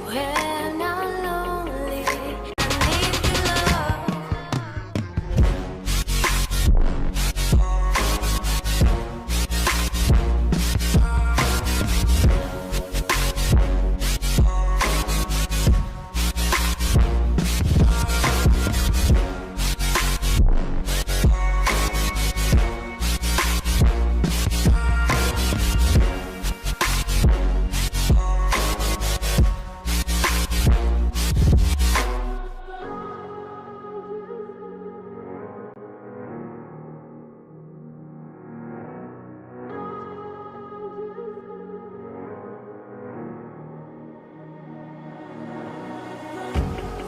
When I'm lonely, I need your love.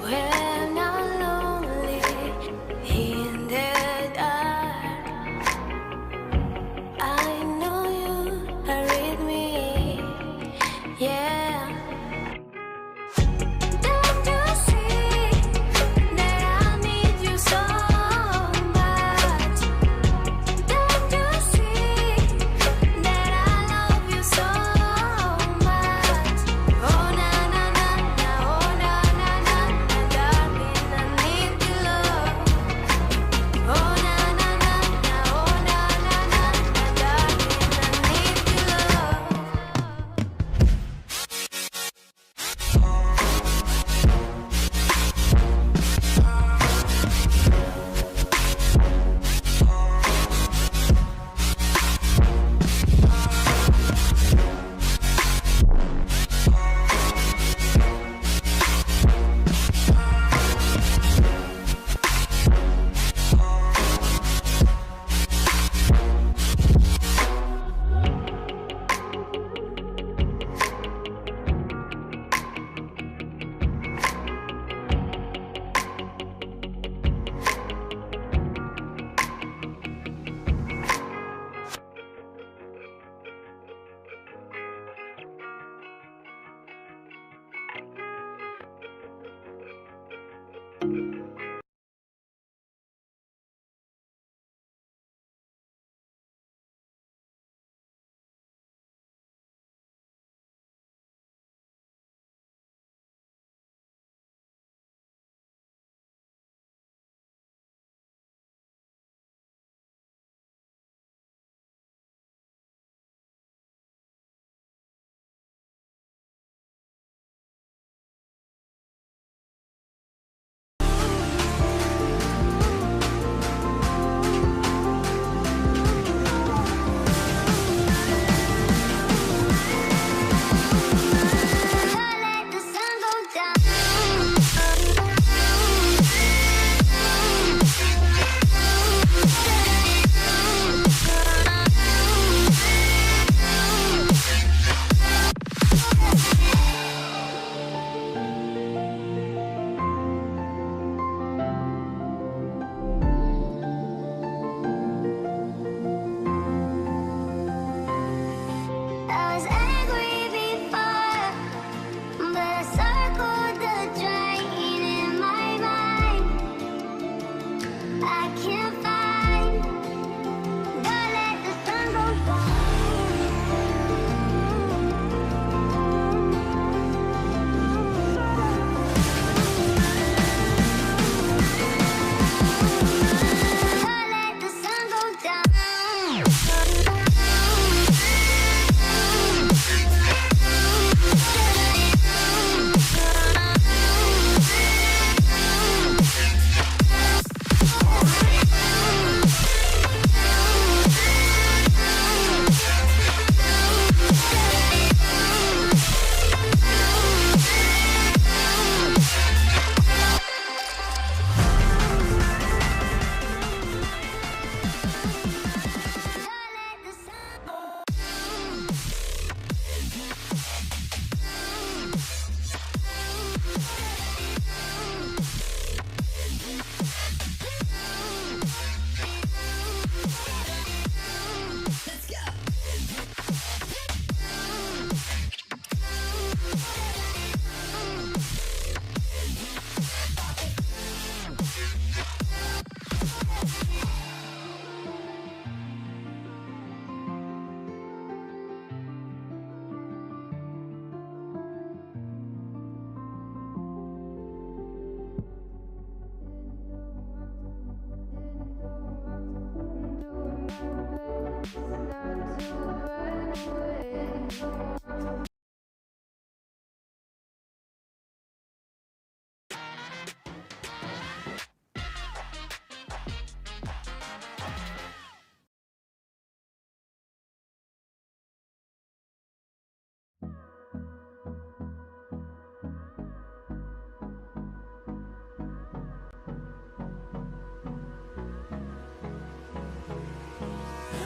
When I'm lonely in the dark, I know you are with me. Yeah. Don't you see that I need you so much? Don't you see that I love you so much? Oh na na na na, oh na na na na, darling, I need your love. Oh na na na na, oh na na na na, darling, I need your love.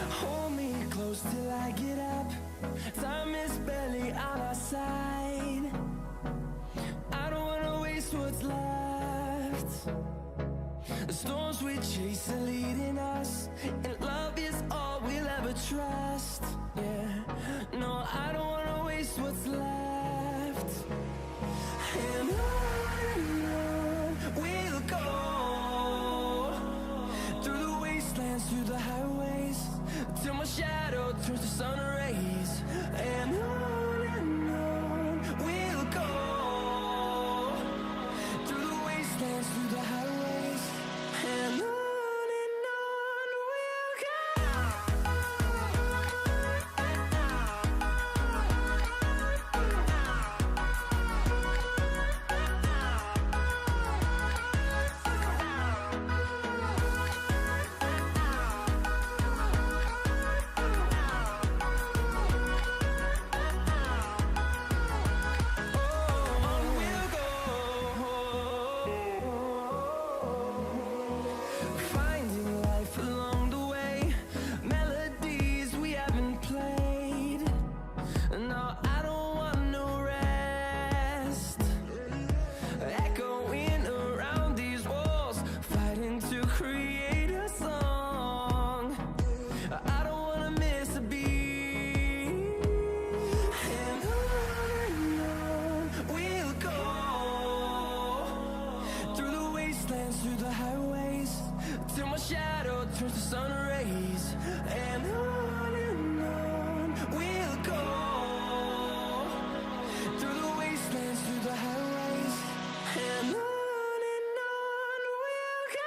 Hold me close till I get up. Time is barely on our side. I don't wanna waste what's left. The storms we chase are leading us, and love is all we'll ever trust. Yeah, no, I don't wanna waste what's left. And on we'll go, through the wastelands, through the highways, till my shadow turns to sun rays. And on we'll go, through the wastelands, through the highways, and on we'll go. Finding life along the way, melodies we haven't played. No, I don't want no rest. Echoing around these walls, fighting to create a song. I don't wanna miss a beat. And on we'll go, through the wastelands, through the highways, till my shadow turns to sun rays. And on we'll go, through the wastelands, through the highways, and on we'll go.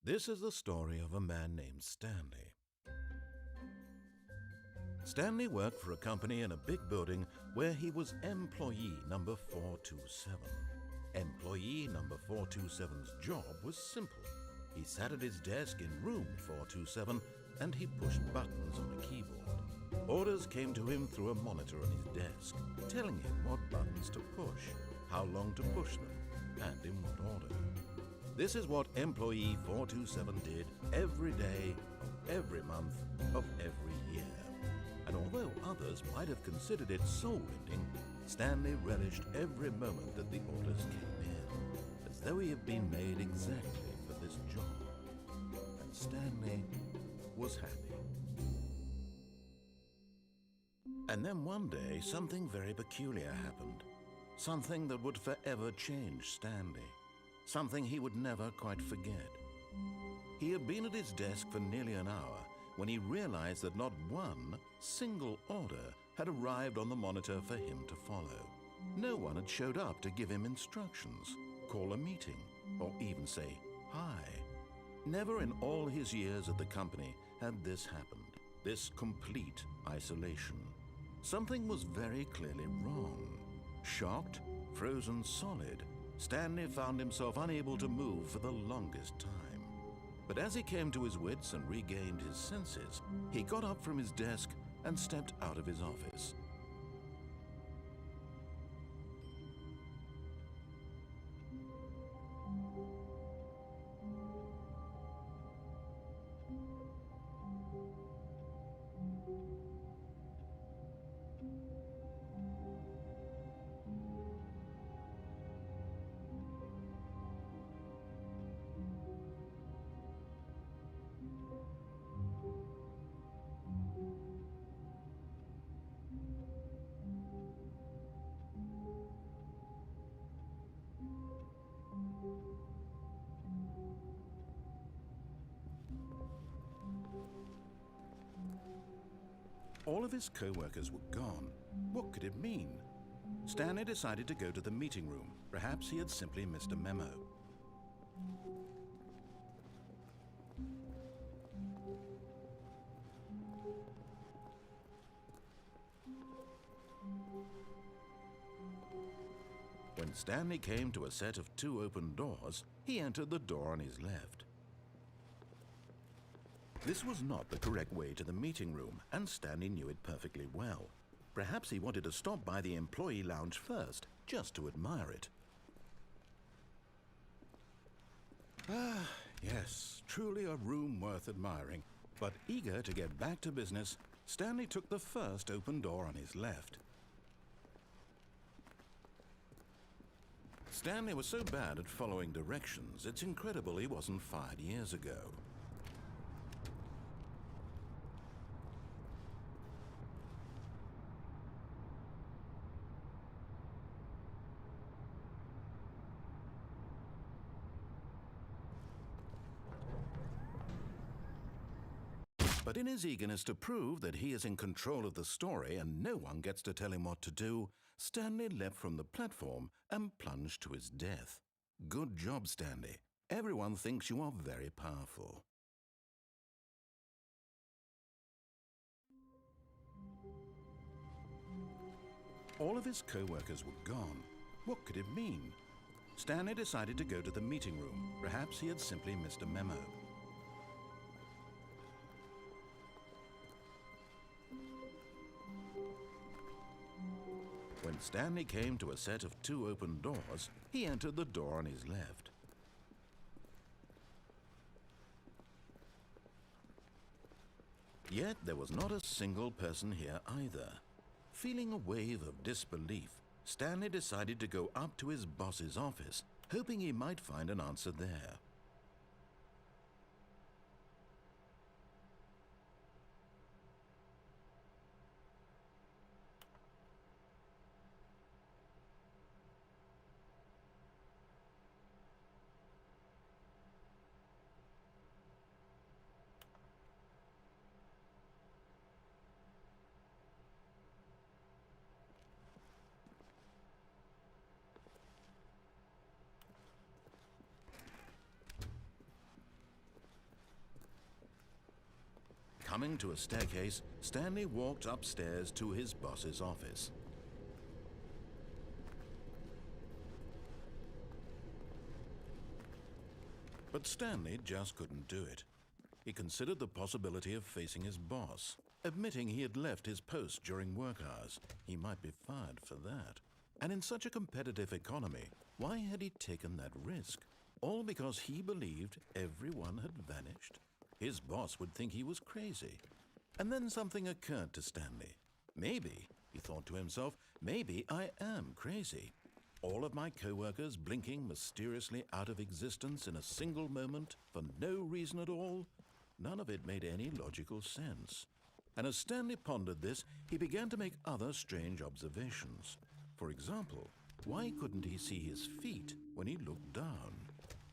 This is the story of a man named Stanley. Stanley worked for a company in a big building where he was employee number 427. Employee number 427's job was simple. He sat at his desk in room 427 and he pushed buttons on a keyboard. Orders came to him through a monitor on his desk, telling him what buttons to push, how long to push them, and in what order. This is what employee 427 did every day of every month of every year. And although others might have considered it soul-rending, Stanley relished every moment that the orders came in, as though he had been made exactly for this job. And Stanley was happy. And then one day, something very peculiar happened. Something that would forever change Stanley. Something he would never quite forget. He had been at his desk for nearly an hour when he realized that not one single order had arrived on the monitor for him to follow. No one had showed up to give him instructions, call a meeting, or even say hi. Never in all his years at the company had this happened, this complete isolation. Something was very clearly wrong. Shocked, frozen solid, Stanley found himself unable to move for the longest time. But as he came to his wits and regained his senses, he got up from his desk and stepped out of his office. All of his co-workers were gone. What could it mean? Stanley decided to go to the meeting room. Perhaps he had simply missed a memo. When Stanley came to a set of 2 open doors, he entered the door on his left. This was not the correct way to the meeting room, and Stanley knew it perfectly well. Perhaps he wanted to stop by the employee lounge first, just to admire it. Ah, yes, truly a room worth admiring. But eager to get back to business, Stanley took the first open door on his left. Stanley was so bad at following directions, it's incredible he wasn't fired years ago. But in his eagerness to prove that he is in control of the story and no one gets to tell him what to do, Stanley leapt from the platform and plunged to his death. Good job, Stanley. Everyone thinks you are very powerful. All of his co-workers were gone. What could it mean? Stanley decided to go to the meeting room. Perhaps he had simply missed a memo. When Stanley came to a set of 2 open doors, he entered the door on his left. Yet there was not a single person here either. Feeling a wave of disbelief, Stanley decided to go up to his boss's office, hoping he might find an answer there. Coming to a staircase, Stanley walked upstairs to his boss's office. But Stanley just couldn't do it. He considered the possibility of facing his boss, admitting he had left his post during work hours. He might be fired for that. And in such a competitive economy, why had he taken that risk? All because he believed everyone had vanished? His boss would think he was crazy. And then something occurred to Stanley. Maybe, he thought to himself, maybe I am crazy. All of my co-workers blinking mysteriously out of existence in a single moment for no reason at all? None of it made any logical sense. And as Stanley pondered this, he began to make other strange observations. For example, why couldn't he see his feet when he looked down?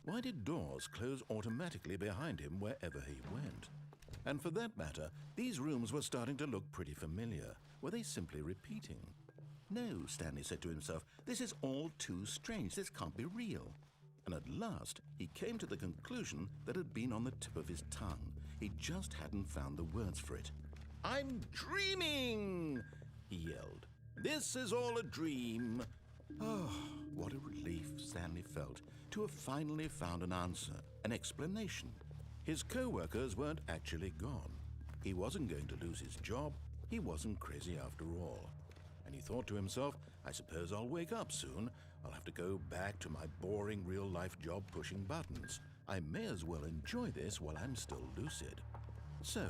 Why did doors close automatically behind him wherever he went? And for that matter, these rooms were starting to look pretty familiar. Were they simply repeating? No, Stanley said to himself, this is all too strange. This can't be real. And at last, he came to the conclusion that had been on the tip of his tongue. He just hadn't found the words for it. "I'm dreaming!" he yelled. "This is all a dream." Oh, What a relief Stanley felt to have finally found an answer, an explanation. His co-workers weren't actually gone. He wasn't going to lose his job. He wasn't crazy after all. And he thought to himself, I suppose I'll wake up soon. I'll have to go back to my boring real-life job pushing buttons. I may as well enjoy this while I'm still lucid. So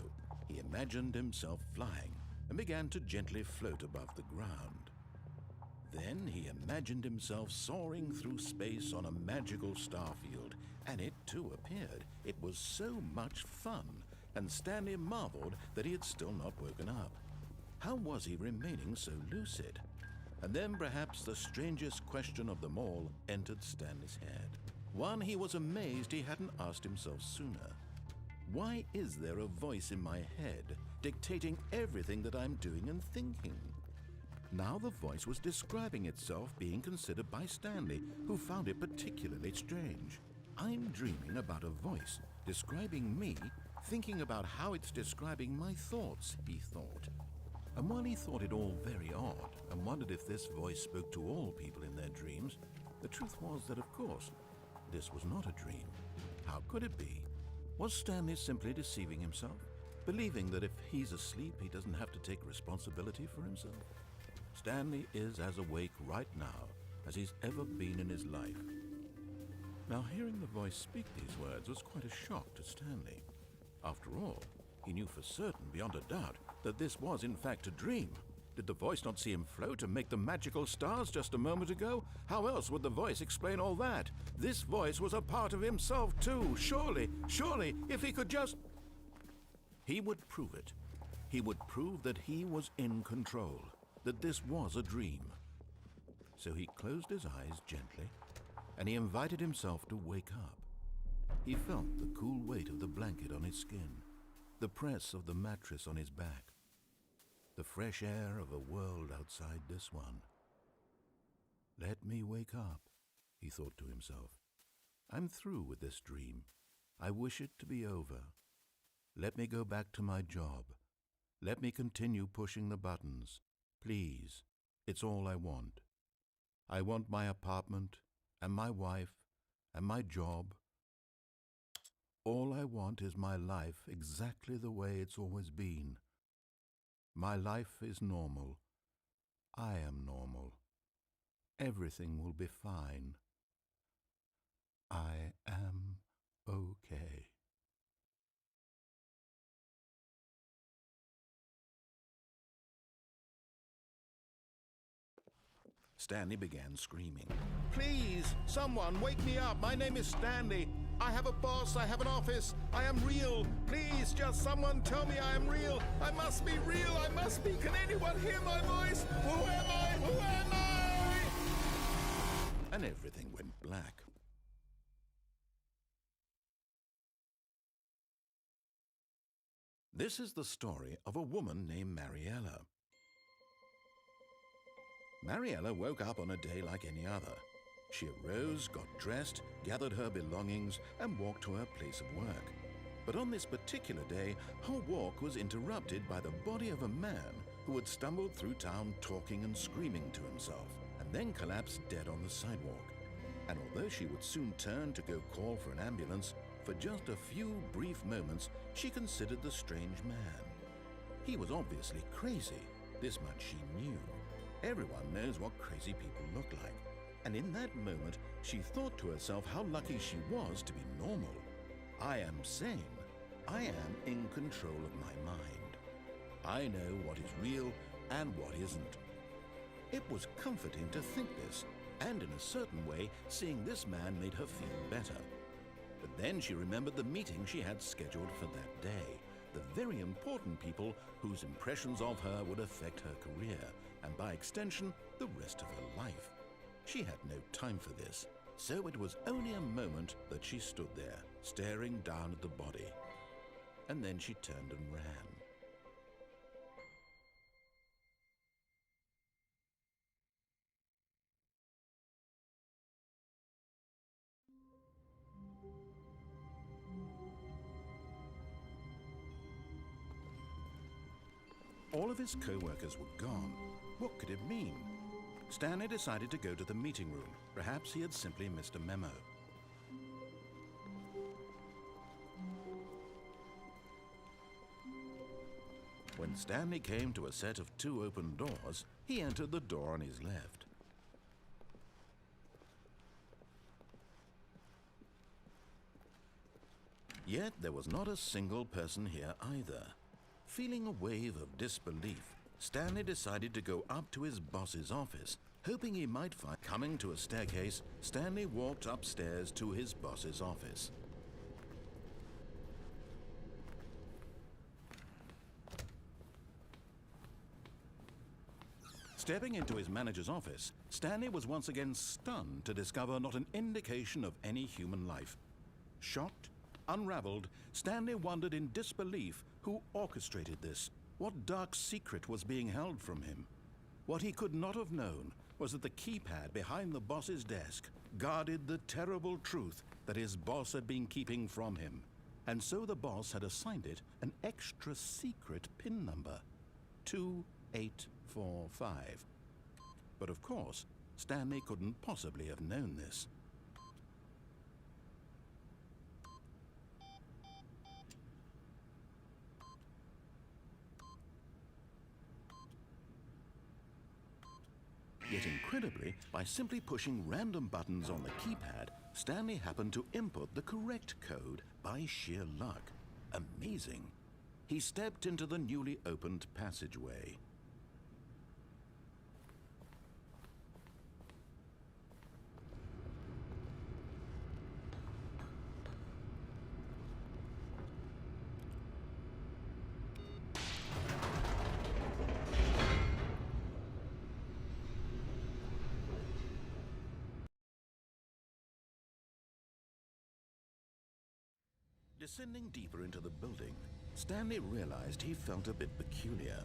he imagined himself flying and began to gently float above the ground. Then he imagined himself soaring through space on a magical starfield, and it too appeared. It was so much fun, and Stanley marveled that he had still not woken up. How was he remaining so lucid? And then perhaps the strangest question of them all entered Stanley's head. One he was amazed he hadn't asked himself sooner. Why is there a voice in my head dictating everything that I'm doing and thinking? Now the voice was describing itself being considered by Stanley, who found it particularly strange. I'm dreaming about a voice describing me, thinking about how it's describing my thoughts, he thought. And while he thought it all very odd and wondered if this voice spoke to all people in their dreams, the truth was that, of course, this was not a dream. How could it be? Was Stanley simply deceiving himself, believing that if he's asleep, he doesn't have to take responsibility for himself? Stanley is as awake right now as he's ever been in his life. Now, hearing the voice speak these words was quite a shock to Stanley. After all, he knew for certain, beyond a doubt, that this was in fact a dream. Did the voice not see him float and make the magical stars just a moment ago? How else would the voice explain all that? This voice was a part of himself too. Surely, if he could just... He would prove it. He would prove that he was in control, that this was a dream. So he closed his eyes gently, and he invited himself to wake up. He felt the cool weight of the blanket on his skin, the press of the mattress on his back, the fresh air of a world outside this one. Let me wake up, he thought to himself. I'm through with this dream. I wish it to be over. Let me go back to my job. Let me continue pushing the buttons. Please, it's all I want. I want my apartment and my wife and my job. All I want is my life exactly the way it's always been. My life is normal. I am normal. Everything will be fine. I am okay. Stanley began screaming. Please, someone, wake me up. My name is Stanley. I have a boss. I have an office. I am real. Please, just someone tell me I am real. I must be real. I must be. Can anyone hear my voice? Who am I? Who am I? And everything went black. This is the story of a woman named Mariella. Mariella woke up on a day like any other. She arose, got dressed, gathered her belongings, and walked to her place of work. But on this particular day, her walk was interrupted by the body of a man who had stumbled through town talking and screaming to himself, and then collapsed dead on the sidewalk. And although she would soon turn to go call for an ambulance, for just a few brief moments, she considered the strange man. He was obviously crazy. This much she knew. Everyone knows what crazy people look like. And in that moment, she thought to herself how lucky she was to be normal. I am sane. I am in control of my mind. I know what is real and what isn't. It was comforting to think this, and in a certain way, seeing this man made her feel better. But then she remembered the meeting she had scheduled for that day, the very important people whose impressions of her would affect her career, and by extension, the rest of her life. She had no time for this, so it was only a moment that she stood there, staring down at the body. And then she turned and ran. All of his co-workers were gone. What could it mean? Stanley decided to go to the meeting room. Perhaps he had simply missed a memo. When Stanley came to a set of 2 open doors, he entered the door on his left. Yet there was not a single person here either. Feeling a wave of disbelief, Stanley decided to go up to his boss's office, hoping he might find... Coming to a staircase, Stanley walked upstairs to his boss's office. Stepping into his manager's office, Stanley was once again stunned to discover not an indication of any human life. Shocked, unraveled, Stanley wondered in disbelief who orchestrated this. What dark secret was being held from him? What he could not have known was that the keypad behind the boss's desk guarded the terrible truth that his boss had been keeping from him. And so the boss had assigned it an extra secret PIN number, 2845. But of course, Stanley couldn't possibly have known this. Yet incredibly, by simply pushing random buttons on the keypad, Stanley happened to input the correct code by sheer luck. Amazing. He stepped into the newly opened passageway. Descending deeper into the building, Stanley realized he felt a bit peculiar.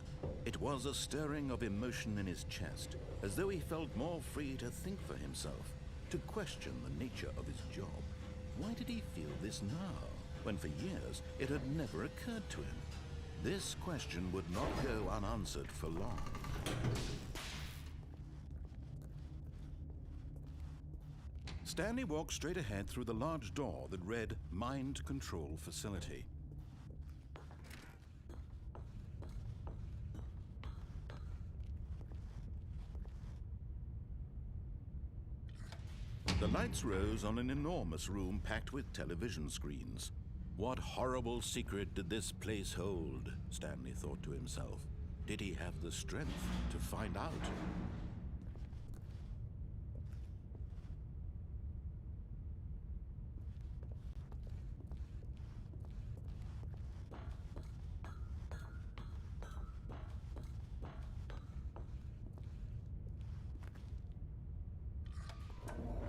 It was a stirring of emotion in his chest, as though he felt more free to think for himself, to question the nature of his job. Why did he feel this now, when for years it had never occurred to him? This question would not go unanswered for long. Stanley walked straight ahead through the large door that read Mind Control Facility. The lights rose on an enormous room packed with television screens. What horrible secret did this place hold? Stanley thought to himself. Did he have the strength to find out?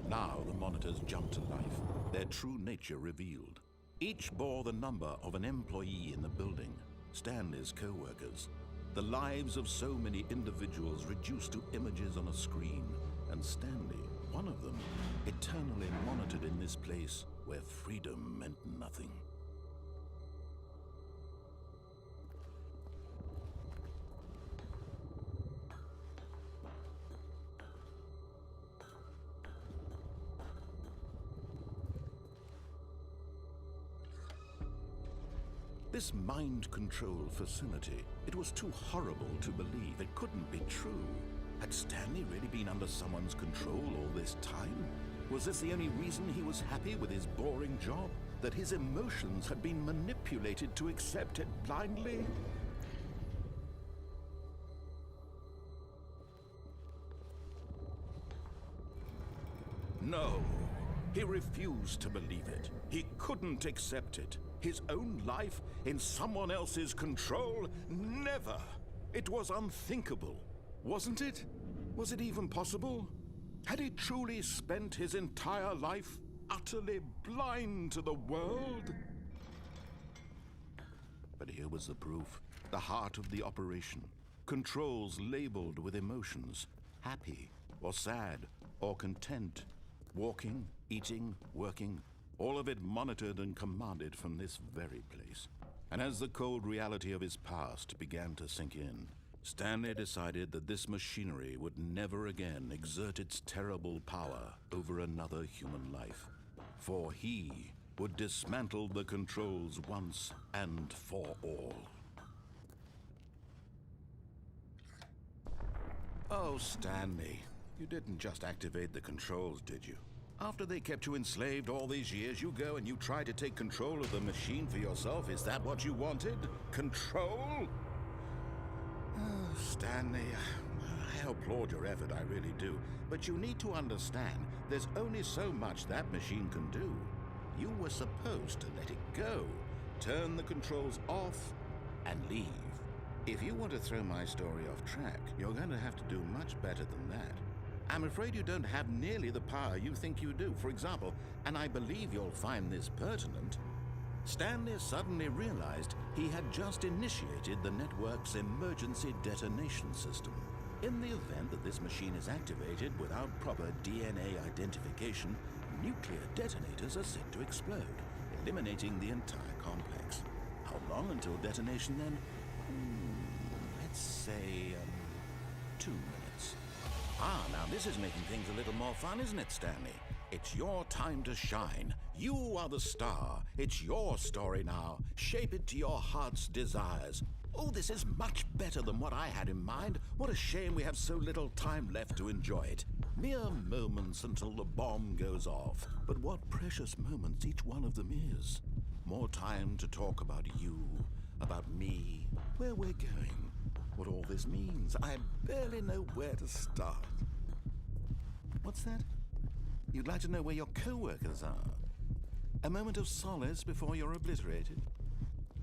Now the monitors jumped to life, their true nature revealed. Each bore the number of an employee in the building, Stanley's co-workers. The lives of so many individuals reduced to images on a screen, and Stanley, one of them, eternally monitored in this place where freedom meant nothing. This mind control facility, it was too horrible to believe. It couldn't be true. Had Stanley really been under someone's control all this time? Was this the only reason he was happy with his boring job? That his emotions had been manipulated to accept it blindly? No. He refused to believe it. He couldn't accept it. His own life in someone else's control? Never! It was unthinkable, wasn't it? Was it even possible? Had he truly spent his entire life utterly blind to the world? But here was the proof, the heart of the operation. Controls labeled with emotions, happy or sad or content, walking, eating, working, all of it monitored and commanded from this very place. And as the cold reality of his past began to sink in, Stanley decided that this machinery would never again exert its terrible power over another human life, for he would dismantle the controls once and for all. Oh, Stanley, you didn't just activate the controls, did you? After they kept you enslaved all these years, you go and you try to take control of the machine for yourself. Is that what you wanted? Control? Oh, Stanley, I applaud your effort, I really do. But you need to understand, there's only so much that machine can do. You were supposed to let it go, turn the controls off, and leave. If you want to throw my story off track, you're going to have to do much better than that. I'm afraid you don't have nearly the power you think you do. For example, and I believe you'll find this pertinent, Stanley suddenly realized he had just initiated the network's emergency detonation system. In the event that this machine is activated without proper DNA identification, nuclear detonators are set to explode, eliminating the entire complex. How long until detonation then? Let's say 2 minutes. Now this is making things a little more fun, isn't it, Stanley? It's your time to shine. You are the star. It's your story now. Shape it to your heart's desires. Oh, this is much better than what I had in mind. What a shame we have so little time left to enjoy it. Mere moments until the bomb goes off. But what precious moments each one of them is. More time to talk about you, about me, where we're going, what all this means. I barely know where to start. What's that? You'd like to know where your co-workers are? A moment of solace before you're obliterated?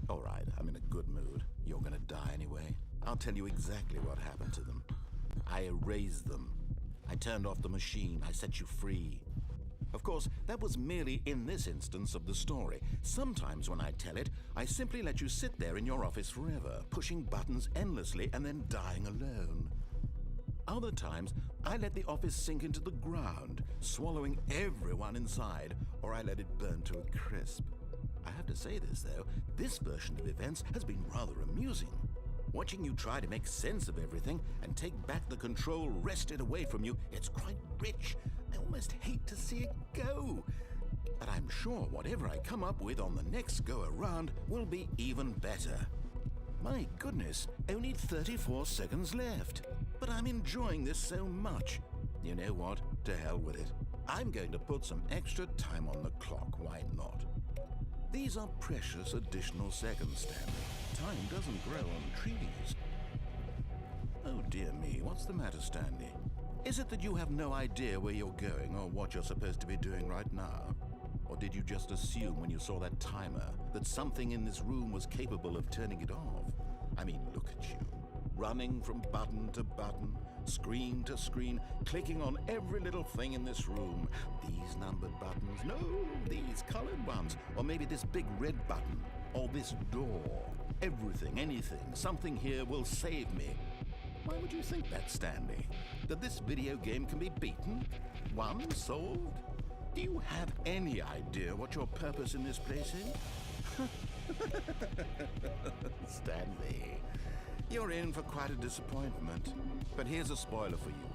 All right, I'm in a good mood. You're gonna die anyway. I'll tell you exactly what happened to them. I erased them. I turned off the machine. I set you free. Of course, that was merely in this instance of the story. Sometimes when I tell it, I simply let you sit there in your office forever, pushing buttons endlessly and then dying alone. Other times, I let the office sink into the ground, swallowing everyone inside, or I let it burn to a crisp. I have to say this, though, this version of events has been rather amusing. Watching you try to make sense of everything and take back the control wrested away from you, it's quite rich. I almost hate to see it go. But I'm sure whatever I come up with on the next go-around will be even better. My goodness, only 34 seconds left. But I'm enjoying this so much. You know what? To hell with it. I'm going to put some extra time on the clock, why not? These are precious additional seconds, Stanley. Time doesn't grow on trees. Oh dear me, what's the matter, Stanley? Is it that you have no idea where you're going or what you're supposed to be doing right now? Or did you just assume when you saw that timer that something in this room was capable of turning it off? I mean, look at you. Running from button to button, screen to screen, clicking on every little thing in this room. These numbered buttons, no, these colored ones, or maybe this big red button, or this door. Everything, anything, something here will save me. Why would you think that, Stanley? That this video game can be beaten? Won? Solved? Do you have any idea what your purpose in this place is? Stanley, you're in for quite a disappointment. But here's a spoiler for you.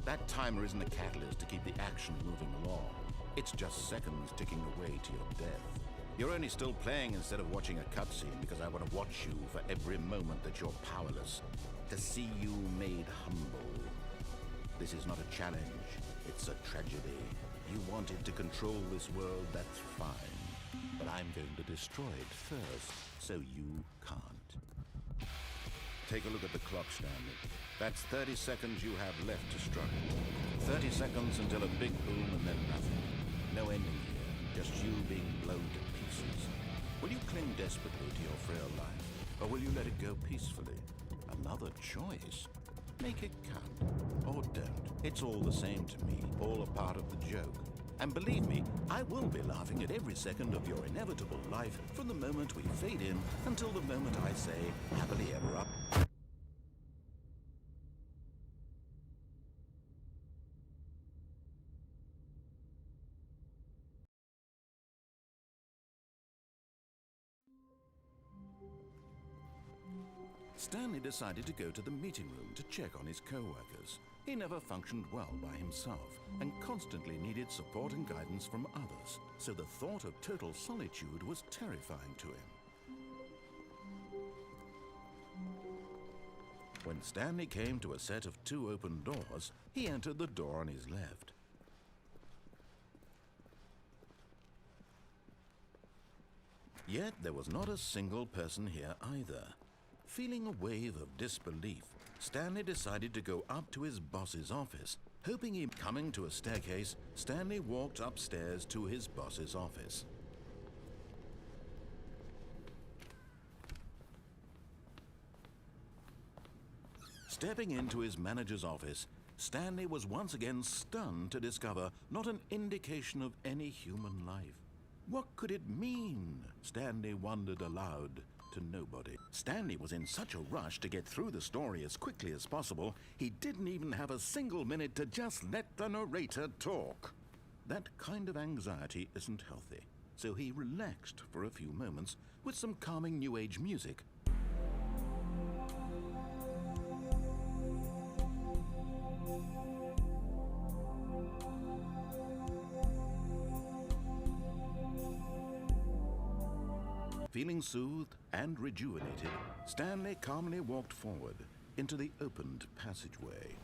That timer isn't a catalyst to keep the action moving along. It's just seconds ticking away to your death. You're only still playing instead of watching a cutscene because I want to watch you for every moment that you're powerless. To see you made humble. This is not a challenge. It's a tragedy. You wanted to control this world, that's fine. But I'm going to destroy it first, so you can't. Take a look at the clock, Stanley. That's 30 seconds you have left to struggle. 30 seconds until a big boom and then nothing. No ending here, just you being blown to pieces. Will you cling desperately to your frail life, or will you let it go peacefully? Another choice. Make it count, or don't. It's all the same to me, all a part of the joke. And believe me, I will be laughing at every second of your inevitable life from the moment we fade in until the moment I say, happily ever after. Stanley decided to go to the meeting room to check on his co-workers. He never functioned well by himself and constantly needed support and guidance from others, so the thought of total solitude was terrifying to him. When Stanley came to a set of 2 open doors, he entered the door on his left. Yet there was not a single person here either. Feeling a wave of disbelief, Stanley decided to go up to his boss's office. Hoping he'd coming to a staircase, Stanley walked upstairs to his boss's office. Stepping into his manager's office, Stanley was once again stunned to discover not an indication of any human life. What could it mean? Stanley wondered aloud to nobody. Stanley was in such a rush to get through the story as quickly as possible, he didn't even have a single minute to just let the narrator talk. That kind of anxiety isn't healthy, so he relaxed for a few moments with some calming New Age music. Feeling soothed and rejuvenated, Stanley calmly walked forward into the opened passageway.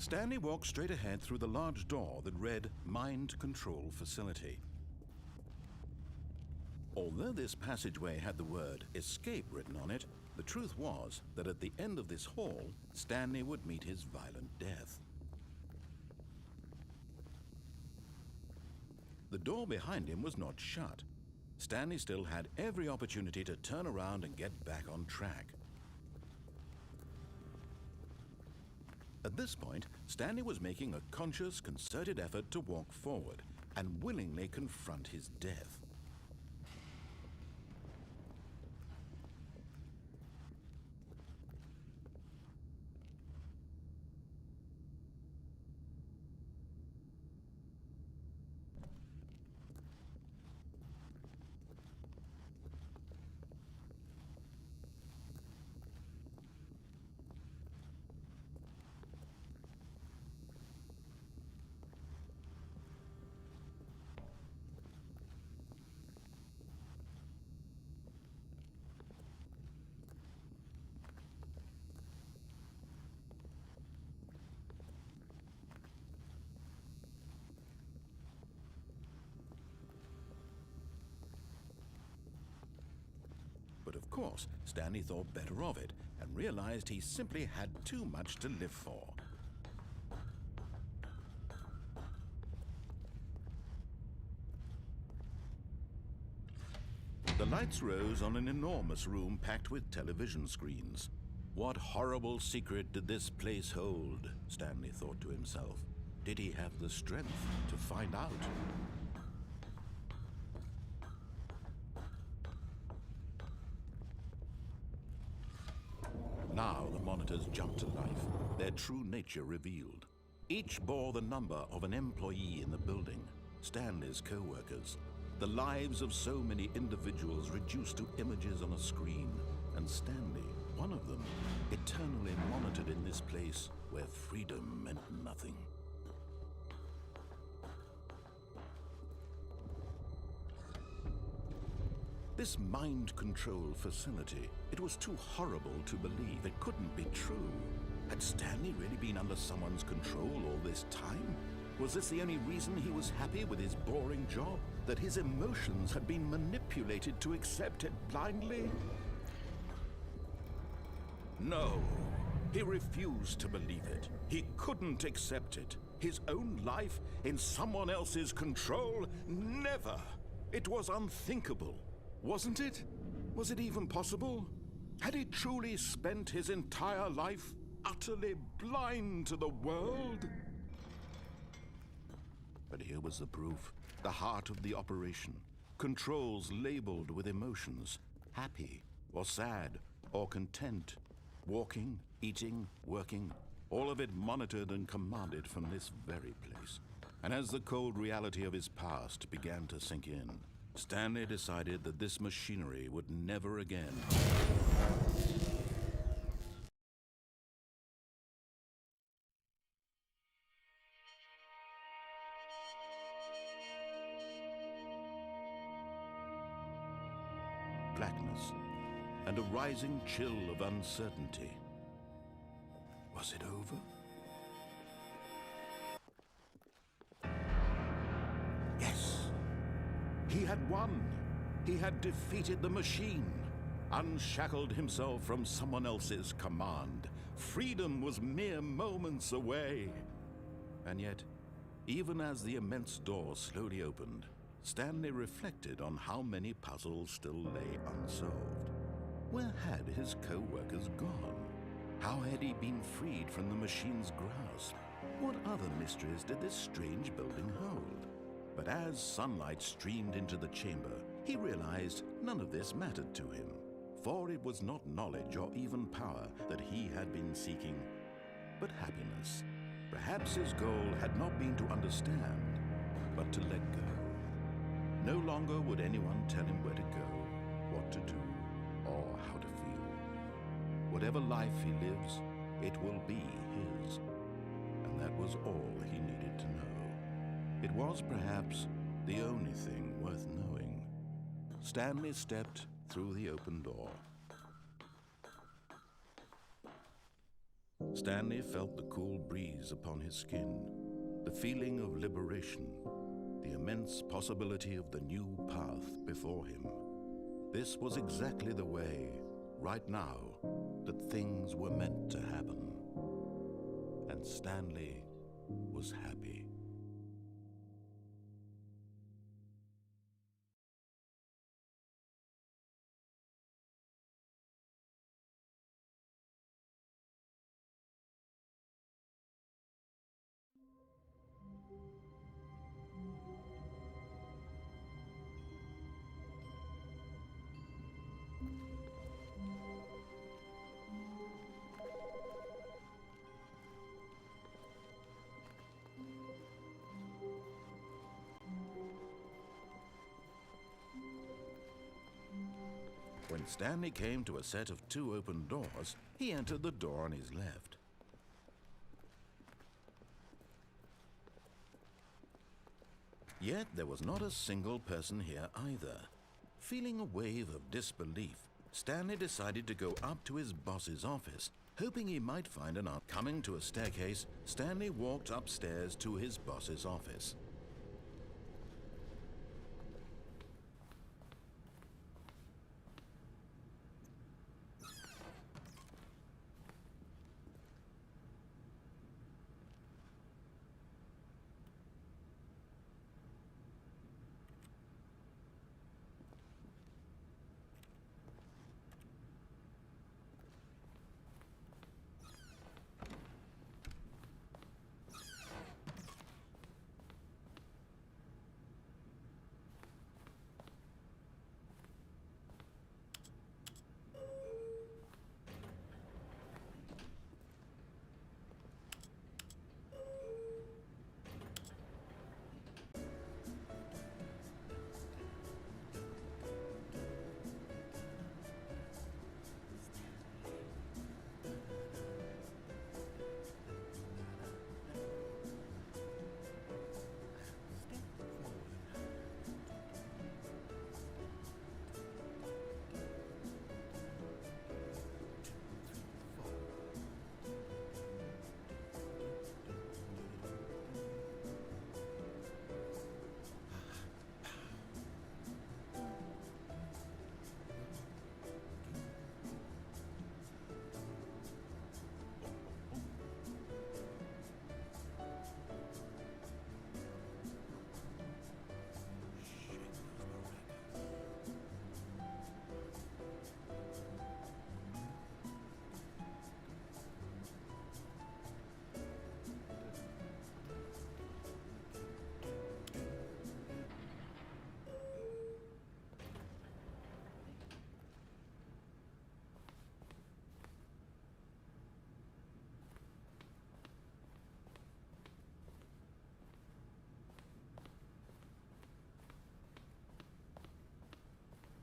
Stanley walked straight ahead through the large door that read Mind Control Facility. Although this passageway had the word escape written on it, the truth was that at the end of this hall, Stanley would meet his violent death. The door behind him was not shut. Stanley still had every opportunity to turn around and get back on track. At this point, Stanley was making a conscious, concerted effort to walk forward and willingly confront his death. But of course, Stanley thought better of it and realized he simply had too much to live for. The lights rose on an enormous room packed with television screens. What horrible secret did this place hold? Stanley thought to himself. Did he have the strength to find out? Now the monitors jumped to life, their true nature revealed. Each bore the number of an employee in the building, Stanley's co-workers. The lives of so many individuals reduced to images on a screen, and Stanley, one of them, eternally monitored in this place where freedom meant nothing. This mind control facility, it was too horrible to believe. It couldn't be true. Had Stanley really been under someone's control all this time? Was this the only reason he was happy with his boring job? That his emotions had been manipulated to accept it blindly? No, he refused to believe it. He couldn't accept it. His own life in someone else's control? Never! It was unthinkable. Wasn't it? Was it even possible? Had he truly spent his entire life utterly blind to the world? But here was the proof, the heart of the operation. Controls labeled with emotions, happy or sad or content. Walking, eating, working, all of it monitored and commanded from this very place. And as the cold reality of his past began to sink in, Stanley decided that this machinery would never again. Blackness and a rising chill of uncertainty. Was it over? Yes. He had won. He had defeated the machine, unshackled himself from someone else's command. Freedom was mere moments away. And yet, even as the immense door slowly opened, Stanley reflected on how many puzzles still lay unsolved. Where had his co-workers gone? How had he been freed from the machine's grasp? What other mysteries did this strange building hold? But as sunlight streamed into the chamber, he realized none of this mattered to him, for it was not knowledge or even power that he had been seeking, but happiness. Perhaps his goal had not been to understand, but to let go. No longer would anyone tell him where to go, what to do, or how to feel. Whatever life he lives, it will be his. And that was all he needed to know. It was perhaps the only thing worth knowing. Stanley stepped through the open door. Stanley felt the cool breeze upon his skin, the feeling of liberation, the immense possibility of the new path before him. This was exactly the way, right now, that things were meant to happen. And Stanley was happy. When Stanley came to a set of 2 open doors, he entered the door on his left. Yet there was not a single person here either. Feeling a wave of disbelief, Stanley decided to go up to his boss's office, hoping he might find an answer. Coming to a staircase, Stanley walked upstairs to his boss's office.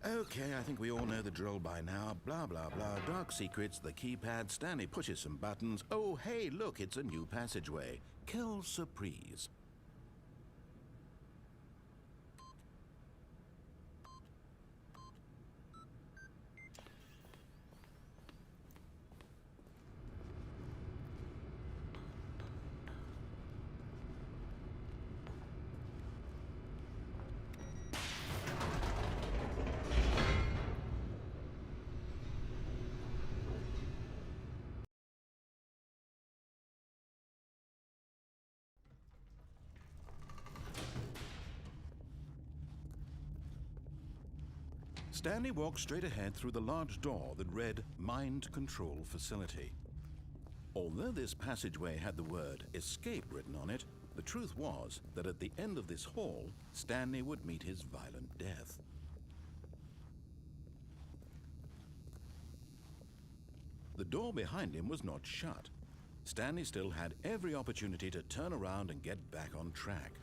Okay, I think we all know the drill by now. Blah, blah, blah. Dark secrets, the keypad. Stanley pushes some buttons. Oh, hey, look, it's a new passageway. Quelle surprise. Stanley walked straight ahead through the large door that read Mind Control Facility. Although this passageway had the word escape written on it, the truth was that at the end of this hall, Stanley would meet his violent death. The door behind him was not shut. Stanley still had every opportunity to turn around and get back on track.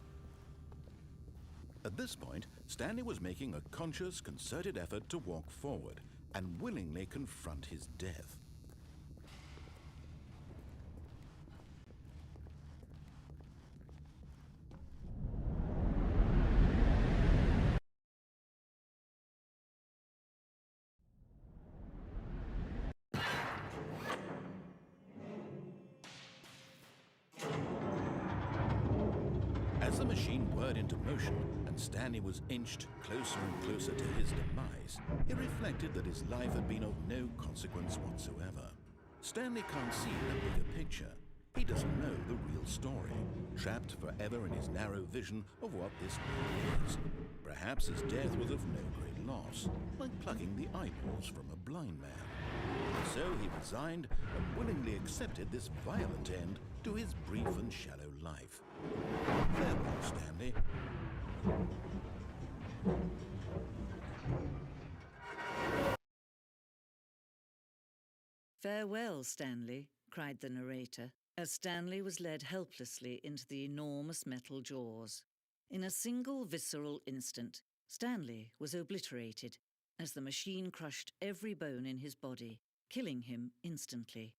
At this point, Stanley was making a conscious, concerted effort to walk forward and willingly confront his death. As the machine whirred into motion and Stanley was inched closer and closer to his demise, he reflected that his life had been of no consequence whatsoever. Stanley can't see the bigger picture. He doesn't know the real story, trapped forever in his narrow vision of what this world is. Perhaps his death was of no great loss, like plucking the eyeballs from a blind man. So he resigned and willingly accepted this violent end to his brief and shallow life. Farewell, Stanley. "Farewell, Stanley," cried the narrator, as Stanley was led helplessly into the enormous metal jaws. In a single visceral instant, Stanley was obliterated, as the machine crushed every bone in his body, killing him instantly.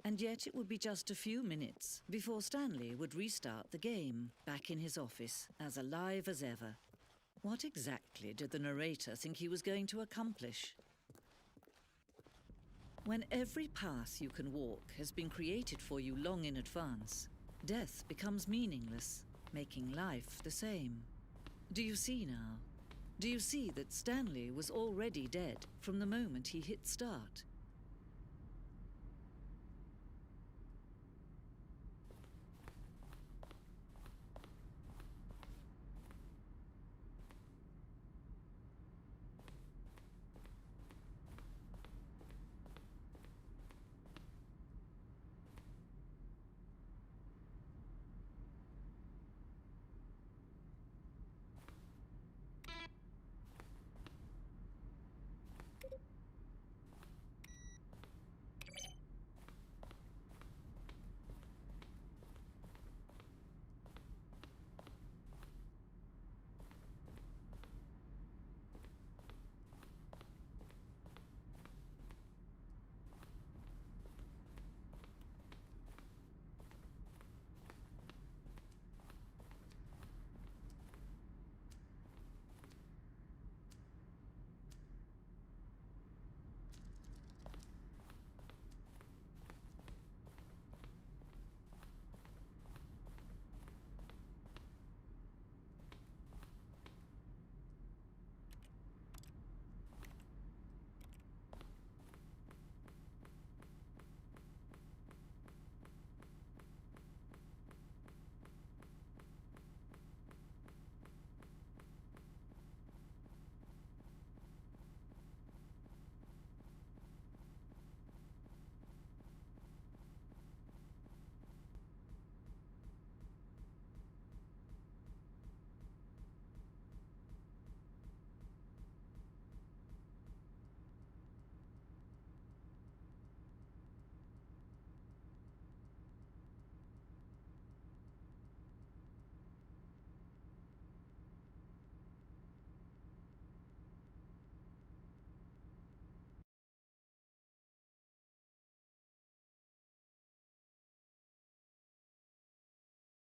And yet it would be just a few minutes before Stanley would restart the game, back in his office, as alive as ever. What exactly did the narrator think he was going to accomplish? When every path you can walk has been created for you long in advance, death becomes meaningless, making life the same. Do you see now? Do you see that Stanley was already dead from the moment he hit start?